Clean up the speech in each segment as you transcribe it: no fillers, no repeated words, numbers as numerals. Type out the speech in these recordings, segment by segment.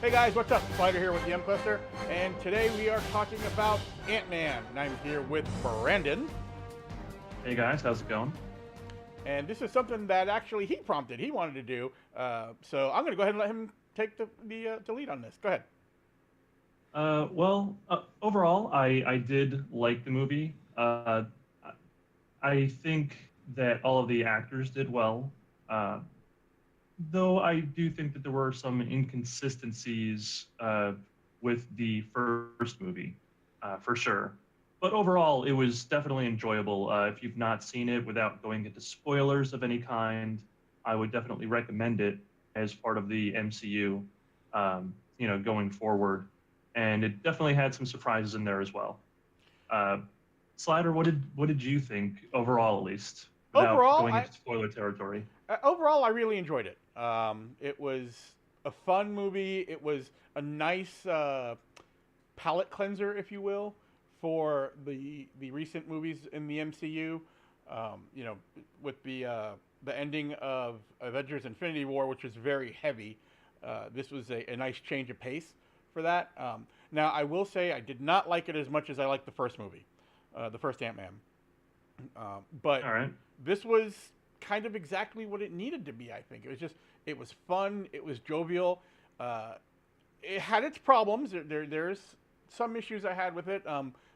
Hey guys, what's up? Spider here with the M Cluster, and today we are talking about Ant-Man, and I'm here with Brandon. Hey guys, how's it going? And this is something that actually he prompted, he wanted to do, so I'm going to go ahead and let him take the lead on this. Go ahead. Overall, I did like the movie. I think that all of the actors did well, uh, though I do think that there were some inconsistencies with the first movie, for sure. But overall, it was definitely enjoyable. If you've not seen it without going into spoilers of any kind, I would definitely recommend it as part of the MCU, going forward. And it definitely had some surprises in there as well. Uh, Slider, what did you think overall, at least, without Overall, going I into spoiler territory? overall I really enjoyed it. It was a fun movie. It was a nice palate cleanser, if you will, for the recent movies in the MCU. You know, with the ending of Avengers: Infinity War, which was very heavy. This was a nice change of pace for that. Now, I will say I did not like it as much as I liked the first movie, the first Ant-Man. But All right. this was kind of exactly what it needed to be. I think it was fun. It was jovial. It had its problems. There's some issues I had with it.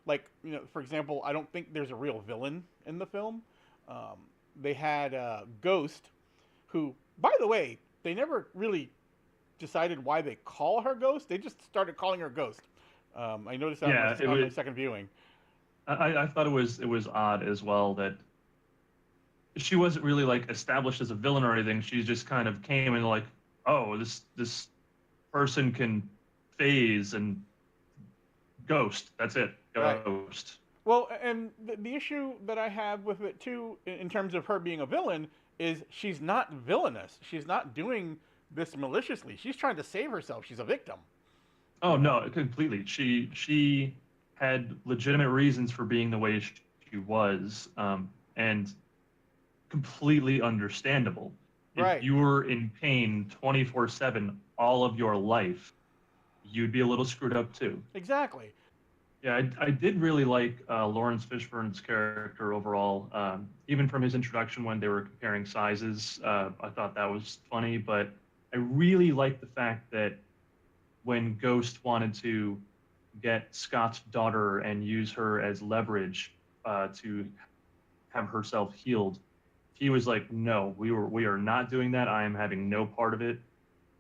Like, for example, I don't think there's a real villain in the film. Um, they had Ghost, who, by the way, they never really decided why they call her Ghost. They just started calling her Ghost. I noticed that Yeah, on my second viewing. I thought it was odd as well that she wasn't really like established as a villain or anything. She just kind of came and like, oh, this person can phase and ghost. That's it, Right. ghost. Well, and the issue that I have with it too, in terms of her being a villain, is she's not villainous. She's not doing this maliciously. She's trying to save herself. She's a victim. Oh no, completely. She had legitimate reasons for being the way she was, and completely understandable. If Right. you were in pain 24/7 all of your life, you'd be a little screwed up too. Exactly. Yeah, I did really like Lawrence Fishburne's character overall. Even from his introduction when they were comparing sizes, I thought that was funny. But I really liked the fact that when Ghost wanted to get Scott's daughter and use her as leverage to have herself healed, he was like, "No, we are not doing that. I am having no part of it.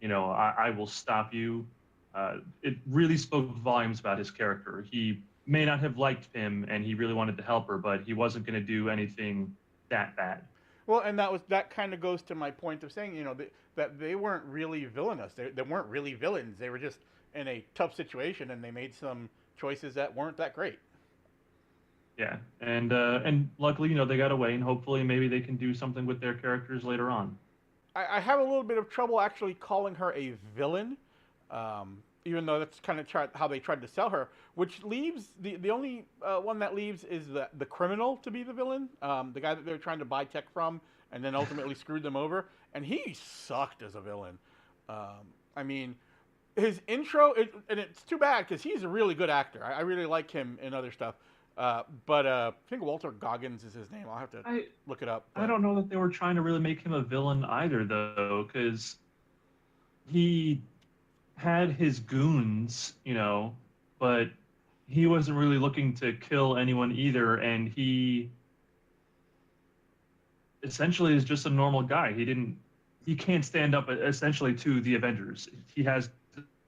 I will stop you." It really spoke volumes about his character. He may not have liked him, and he really wanted to help her, but he wasn't going to do anything that bad. Well, and that kind of goes to my point of saying, that they weren't really villainous. They weren't really villains. They were just in a tough situation, and they made some choices that weren't that great. Yeah, and luckily, they got away, and hopefully, maybe they can do something with their characters later on. I have a little bit of trouble actually calling her a villain, even though that's kind of how they tried to sell her. Which leaves the only one that leaves is the criminal to be the villain, the guy that they were trying to buy tech from, and then ultimately screwed them over. And he sucked as a villain. I mean, his intro, and it's too bad because he's a really good actor. I really like him in other stuff. But I think Walter Goggins is his name. I'll have to I look it up. I But don't know that they were trying to really make him a villain either, though, because he had his goons, but he wasn't really looking to kill anyone either, and he essentially is just a normal guy. He can't stand up essentially to the Avengers. He has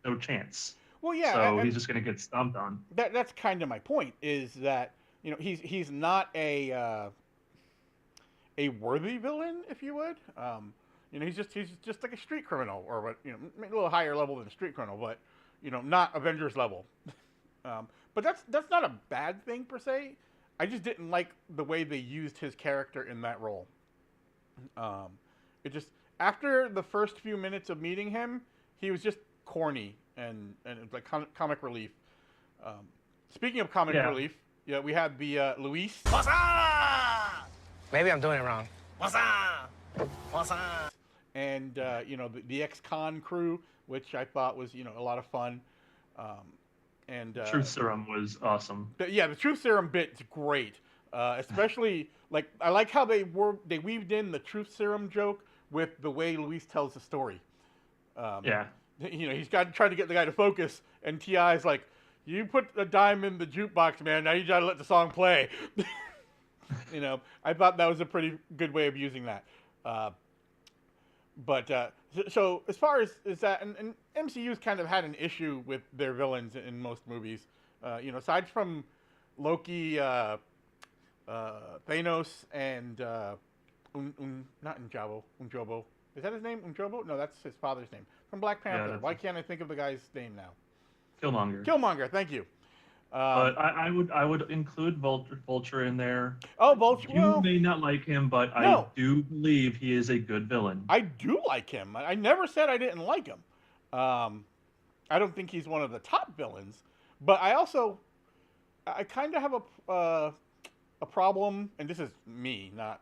no chance. well, yeah, So and he's just going to get stomped on. that's kind of my point. Is that he's not a worthy villain, if you would. He's just like a street criminal, or what a little higher level than a street criminal, but not Avengers level. But that's not a bad thing per se. I just didn't like the way they used his character in that role. Um, it just after the first few minutes of meeting him, he was just corny and like comic relief. Um, Speaking of comic Yeah. relief, yeah, we had the Luis. What's up? Maybe I'm doing it wrong. What's up? What's up? And the ex-con crew which I thought was a lot of fun. Um, and Truth Serum was awesome. yeah, the truth serum bit's great. Especially like I like how they weaved in the truth serum joke with the way Luis tells the story. Um, Yeah. he's got trying to get the guy to focus, and Ti's like, "You put a dime in the jukebox, man. Now you gotta let the song play." I thought that was a pretty good way of using that. Uh, but as far as that, and MCU's kind of had an issue with their villains in most movies. Aside from Loki, Thanos, and not Unjobo. Is that his name? Unjobo? No, that's his father's name. From Black Panther. Why can't I think of the guy's name now? Killmonger. Killmonger. Thank you. But I would include Vulture in there. Oh, Vulture. You may not like him, but no. I do believe he is a good villain. I do like him. I never said I didn't like him. I don't think he's one of the top villains, but I kind of have a problem, and this is me, not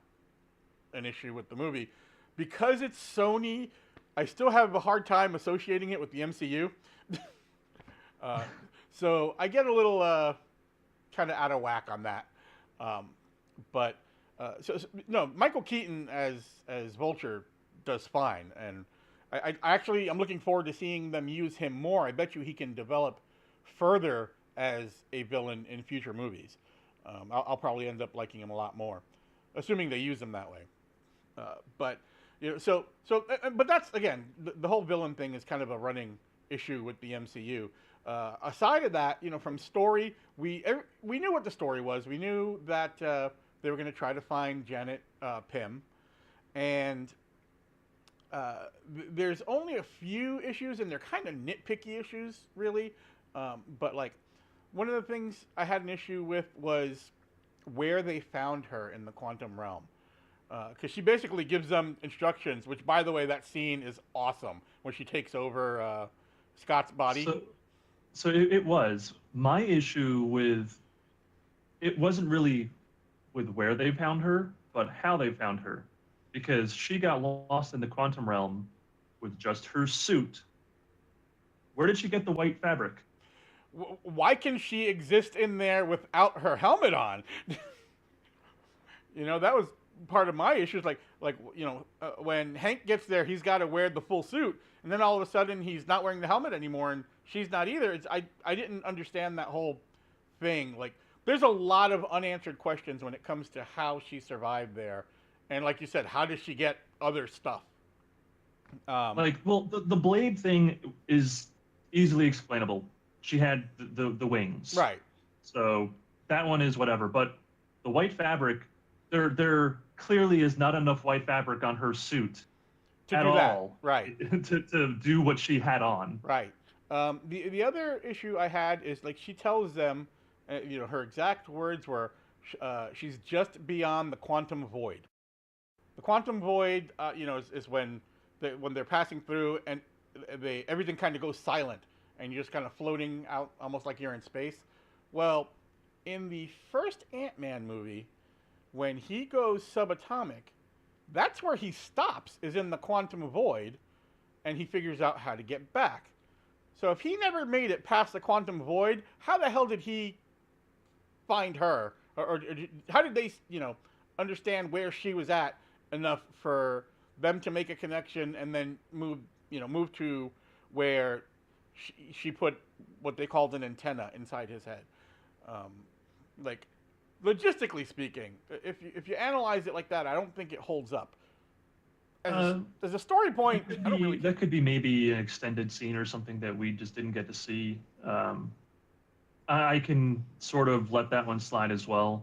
an issue with the movie, because it's Sony. I still have a hard time associating it with the MCU. So I get a little kind of out of whack on that. No, Michael Keaton as Vulture does fine, and I'm looking forward to seeing them use him more. I bet you he can develop further as a villain in future movies. I'll probably end up liking him a lot more, assuming they use him that way. But that's again the whole villain thing is kind of a running issue with the MCU. Aside of that, from story, we knew what the story was. We knew that they were going to try to find Janet Pym, and there's only a few issues, and they're kind of nitpicky issues, really. But like, one of the things I had an issue with was where they found her in the quantum realm, because she basically gives them instructions. Which, by the way, that scene is awesome when she takes over Scott's body. So it was. My issue with it wasn't really with where they found her, but how they found her. Because she got lost in the quantum realm with just her suit. Where did she get the white fabric? Why can she exist in there without her helmet on? That was part of my issue. When Hank gets there, he's got to wear the full suit, and then all of a sudden he's not wearing the helmet anymore, and she's not either. I didn't understand that whole thing. Like, there's a lot of unanswered questions when it comes to how she survived there, and like you said, how does she get other stuff? The blade thing is easily explainable. She had the wings, right? So that one is whatever. But the white fabric, there clearly is not enough white fabric on her suit to at do that. all, Right? to do what she had on, right. The other issue I had is like she tells them, her exact words were, she's just beyond the quantum void. The quantum void, is when they're passing through and everything kind of goes silent and you're just kind of floating out almost like you're in space. Well, in the first Ant-Man movie, when he goes subatomic, that's where he stops, is in the quantum void, and he figures out how to get back. So if he never made it past the quantum void, how the hell did he find her? Or how did they, understand where she was at enough for them to make a connection and then move to where she put what they called an antenna inside his head? Logistically speaking, if you analyze it like that, I don't think it holds up. As a story point, that could be maybe an extended scene or something that we just didn't get to see. I can sort of let that one slide as well.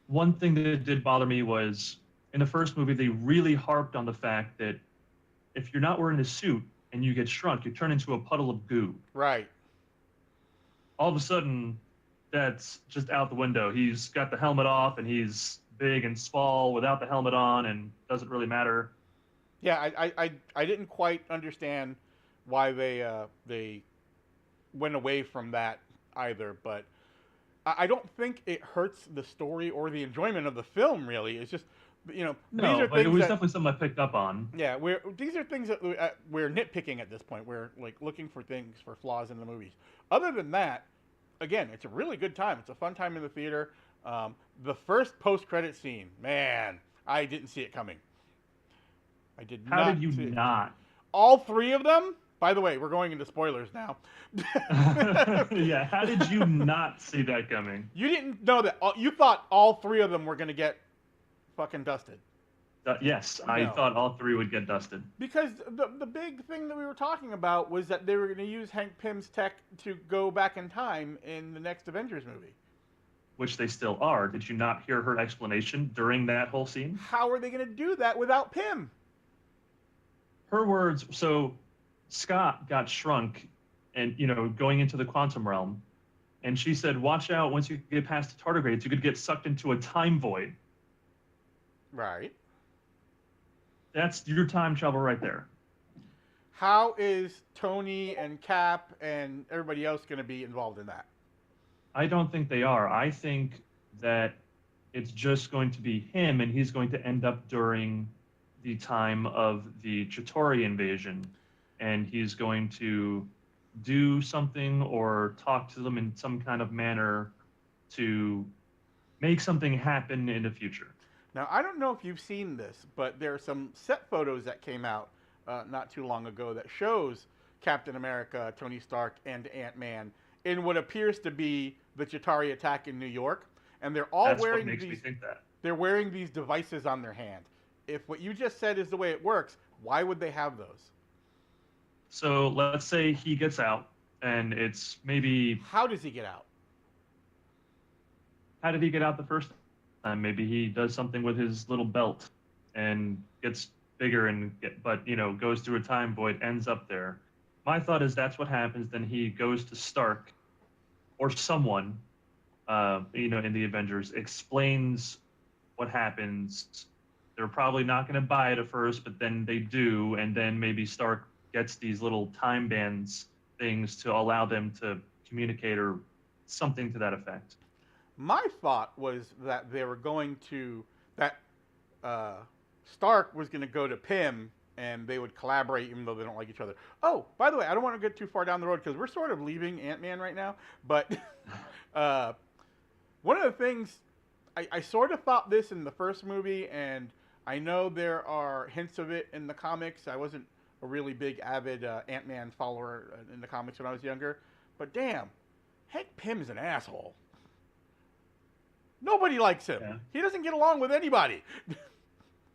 One thing that did bother me was in the first movie, they really harped on the fact that if you're not wearing a suit and you get shrunk, you turn into a puddle of goo. Right. All of a sudden, that's just out the window. He's got the helmet off and he's big and small without the helmet on, and doesn't really matter. Yeah, I didn't quite understand why they went away from that either, but I don't think it hurts the story or the enjoyment of the film, really. It's just You know, these No, are but it things was that definitely something I picked up on. yeah, these are things that we're nitpicking at this point. We're like looking for things for flaws in the movies. Other than that, again, it's a really good time. It's a fun time in the theater. The first post-credit scene, man, I didn't see it coming. I did How not did you see it. not? All three of them. By the way, we're going into spoilers now. Yeah, how did you not see that coming? You didn't know that. You thought all three of them were going to get fucking dusted. Yes, I No. thought all three would get dusted. Because the big thing that we were talking about was that they were going to use Hank Pym's tech to go back in time in the next Avengers movie. Which they still are. Did you not hear her explanation during that whole scene? How are they going to do that without Pym? Her words, so Scott got shrunk and, going into the quantum realm. And she said, watch out, once you get past the tardigrades, you could get sucked into a time void. Right. That's your time travel right there. How is Tony and Cap and everybody else going to be involved in that? I don't think they are. I think that it's just going to be him, and he's going to end up during the time of the Chitauri invasion, and he's going to do something or talk to them in some kind of manner to make something happen in the future. Now, I don't know if you've seen this, but there are some set photos that came out not too long ago that shows Captain America, Tony Stark, and Ant-Man in what appears to be the Chitauri attack in New York, and they're all That's wearing what makes these. me think that. They're wearing these devices on their hand. If what you just said is the way it works, why would they have those? So let's say he gets out, and it's maybe. How does he get out? How did he get out the first time? Maybe he does something with his little belt and gets bigger but goes through a time void, ends up there. My thought is that's what happens. Then he goes to Stark or someone, in the Avengers, explains what happens. They're probably not going to buy it at first, but then they do, and then maybe Stark gets these little time bands things to allow them to communicate or something to that effect. My thought was that they were going to that Stark was going to go to Pym and they would collaborate even though they don't like each other. Oh, by the way, I don't want to get too far down the road because we're sort of leaving Ant-Man right now. But one of the things I sort of thought this in the first movie, and I know there are hints of it in the comics. I wasn't a really big avid Ant-Man follower in the comics when I was younger, but damn, Hank Pym is an asshole. Nobody likes him. Yeah. He doesn't get along with anybody.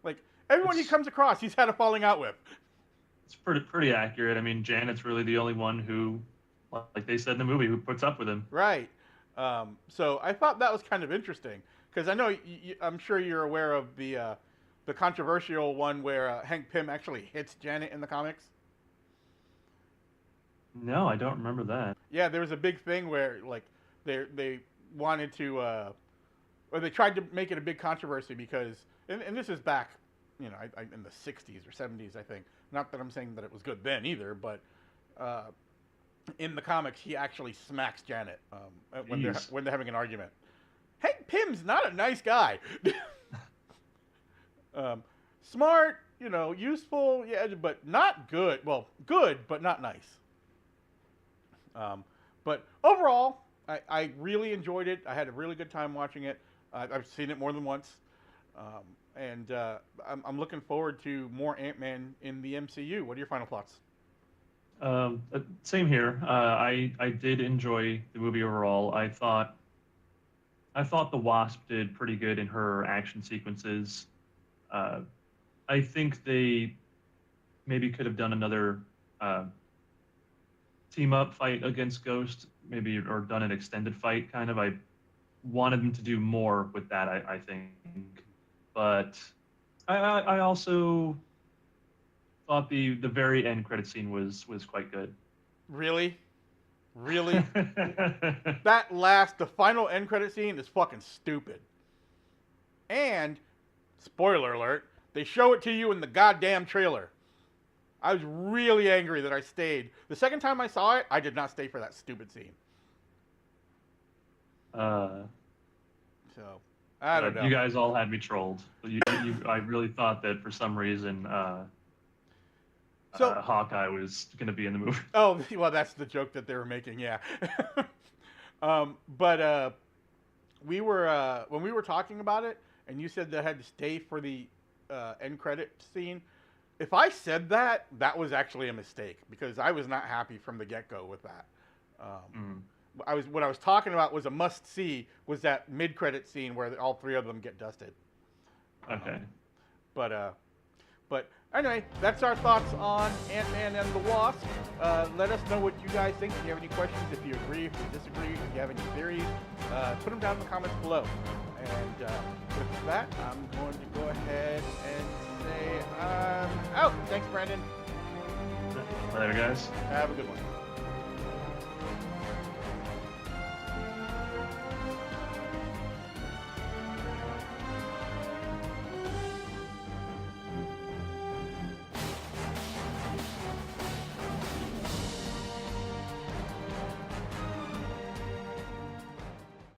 Like everyone he comes across, he's had a falling out with. It's pretty accurate. I mean, Janet's really the only one who, like they said in the movie, who puts up with him. Right. So I thought that was kind of interesting because I know I'm sure you're aware of the controversial one where Hank Pym actually hits Janet in the comics. No, I don't remember that. Yeah, there was a big thing where like they wanted to, or they tried to make it a big controversy because, and this is back, in the 60s or 70s, I think. Not that I'm saying that it was good then either, but in the comics, he actually smacks Janet when they're having an argument. Hank Pym's not a nice guy. Smart, useful, yeah, but not good. Well, good, but not nice. But overall, I really enjoyed it. I had a really good time watching it. I've seen it more than once. And I'm looking forward to more Ant-Man in the MCU. What are your final thoughts? Same here. I did enjoy the movie overall. I thought the Wasp did pretty good in her action sequences. I think they maybe could have done another team up fight against Ghost, maybe, or done an extended fight kind of. I wanted them to do more with that, I think. But I also thought the very end credit scene was quite good. Really? Really? The final end credit scene is fucking stupid. And, spoiler alert, they show it to you in the goddamn trailer. I was really angry that I stayed. The second time I saw it, I did not stay for that stupid scene. So, I don't know. You guys all had me trolled. I really thought that for some reason Hawkeye was going to be in the movie. Oh, well, that's the joke that they were making, yeah. But we were when we were talking about it, and you said that I had to stay for the end credit scene. If I said that, that was actually a mistake because I was not happy from the get-go with that. What I was talking about was a must-see was that mid-credit scene where all three of them get dusted. Okay. But anyway, that's our thoughts on Ant-Man and the Wasp. Let us know what you guys think. If you have any questions, if you agree, if you disagree, if you have any theories, put them down in the comments below. And with that, I'm going to go ahead and say, out. Thanks, Brandon. Later, guys. Have a good one.